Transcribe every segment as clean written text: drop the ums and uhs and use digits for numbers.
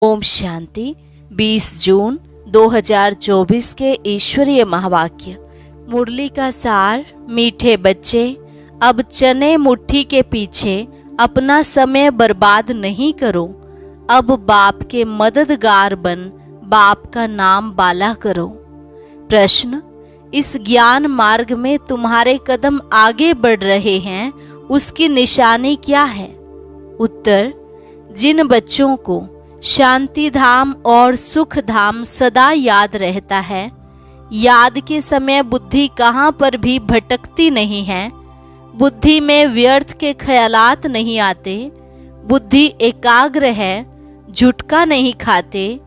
ओम शांति। 20 जून 2024 के ईश्वरीय महावाक्य। मुरली का सार। मीठे बच्चे, अब चने मुट्ठी के पीछे अपना समय बर्बाद नहीं करो। अब बाप के मददगार बन बाप का नाम बाला करो। प्रश्न, इस ज्ञान मार्ग में तुम्हारे कदम आगे बढ़ रहे हैं, उसकी निशानी क्या है? उत्तर, जिन बच्चों को शांति धाम और सुख धाम सदा याद रहता है, याद के समय बुद्धि कहाँ पर भी भटकती नहीं है, बुद्धि में व्यर्थ के ख्यालात नहीं आते, बुद्धि एकाग्र है, झुटका नहीं खाते,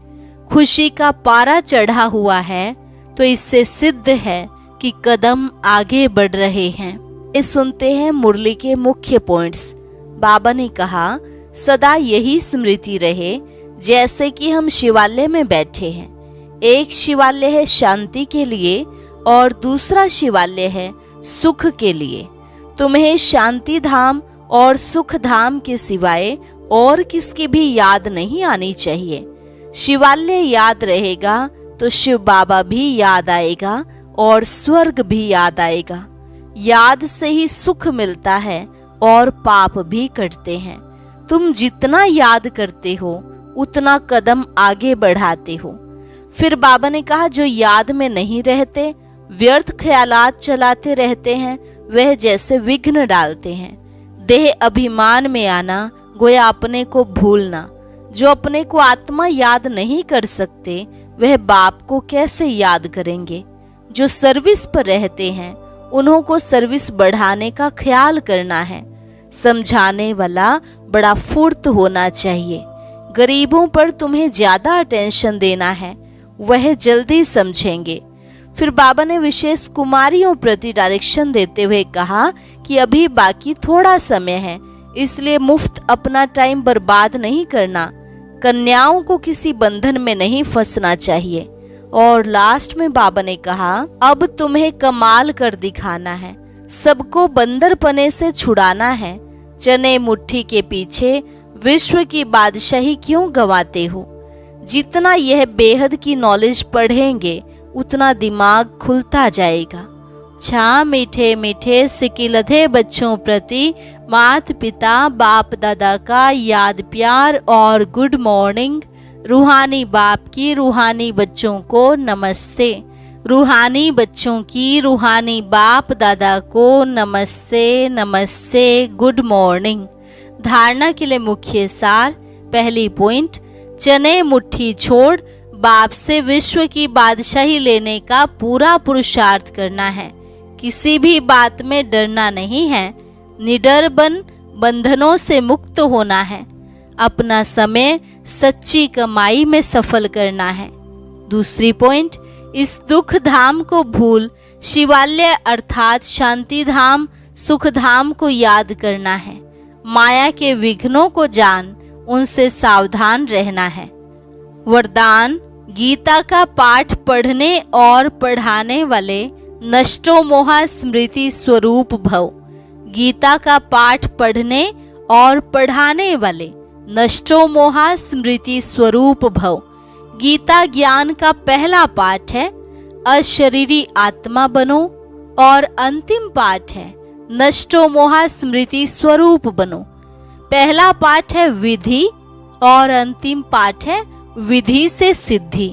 खुशी का पारा चढ़ा हुआ है, तो इससे सिद्ध है कि कदम आगे बढ़ रहे हैं। ये सुनते हैं मुरली के मुख्य पॉइंट्स। बाबा ने कहा, सदा यही स्मृति रहे जैसे कि हम शिवालय में बैठे हैं। एक शिवालय है शांति के लिए और दूसरा शिवालय है सुख के लिए। तुम्हें शांति धाम और सुख धाम के सिवाय और किसकी भी याद नहीं आनी चाहिए। शिवालय याद रहेगा तो शिव बाबा भी याद आएगा और स्वर्ग भी याद आएगा। याद से ही सुख मिलता है और पाप भी कटते हैं। तुम जितना याद करते हो उतना कदम आगे बढ़ाते हो। फिर बाबा ने कहा, जो याद में नहीं रहते, व्यर्थ ख्यालात चलाते रहते हैं, वह जैसे विघ्न डालते हैं। देह अभिमान में आना, गोया अपने को भूलना। जो अपने को आत्मा याद नहीं कर सकते, वह बाप को कैसे याद करेंगे? जो सर्विस पर रहते हैं, उन्हों को सर्विस बढ़ाने का ख्याल करना है। समझाने वाला बड़ा फुर्त होना चाहिए। गरीबों पर तुम्हें ज्यादा अटेंशन देना है, वह जल्दी समझेंगे। फिर बाबा ने विशेष कुमारियों प्रति डायरेक्शन देते हुए कहा कि अभी बाकी थोड़ा समय है, इसलिए मुफ्त अपना टाइम बर्बाद नहीं करना। कन्याओं को किसी बंधन में नहीं फंसना चाहिए। और लास्ट में बाबा ने कहा, अब तुम्हें कमाल कर दिखाना है, सबको बंदरपने से छुड़ाना है। चने मुट्ठी के पीछे विश्व की बादशाही क्यों गवाते हो? जितना यह बेहद की नॉलेज पढ़ेंगे उतना दिमाग खुलता जाएगा। छा मीठे मीठे सिकिलधे बच्चों प्रति माता पिता बाप दादा का याद प्यार और गुड मॉर्निंग। रूहानी बाप की रूहानी बच्चों को नमस्ते। रूहानी बच्चों की रूहानी बाप दादा को नमस्ते नमस्ते, गुड मॉर्निंग। धारणा के लिए मुख्य सार। पहली पॉइंट, चने मुट्ठी छोड़ बाप से विश्व की बादशाही लेने का पूरा पुरुषार्थ करना है। किसी भी बात में डरना नहीं है। निडर बन बंधनों से मुक्त होना है। अपना समय सच्ची कमाई में सफल करना है। दूसरी पॉइंट, इस दुख धाम को भूल शिवालय अर्थात शांति धाम सुख धाम को याद करना है। माया के विघ्नों को जान उनसे सावधान रहना है। वरदान, गीता का पाठ पढ़ने और पढ़ाने वाले नष्टो मोहा स्मृति स्वरूप भव। गीता का पाठ पढ़ने और पढ़ाने वाले नष्टो मोहा स्मृति स्वरूप भव। गीता ज्ञान का पहला पाठ है, अशरीरी आत्मा बनो, और अंतिम पाठ है, नष्टो मोहा स्मृति स्वरूप बनो। पहला पाठ है विधि और अंतिम पाठ है विधि से सिद्धि।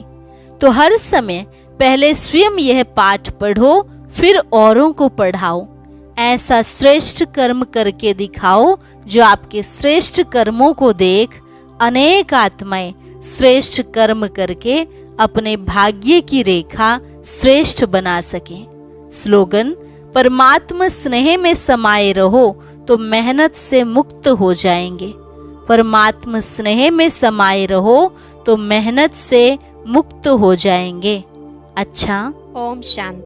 तो हर समय पहले स्वयं यह पाठ पढ़ो, फिर औरों को पढ़ाओ। ऐसा श्रेष्ठ कर्म करके दिखाओ जो आपके श्रेष्ठ कर्मों को देख अनेक आत्माएं श्रेष्ठ कर्म करके अपने भाग्य की रेखा श्रेष्ठ बना सके। स्लोगन, परमात्मा स्नेह में समाये रहो तो मेहनत से मुक्त हो जाएंगे। परमात्मा स्नेह में समाये रहो तो मेहनत से मुक्त हो जाएंगे। अच्छा, ओम शांति।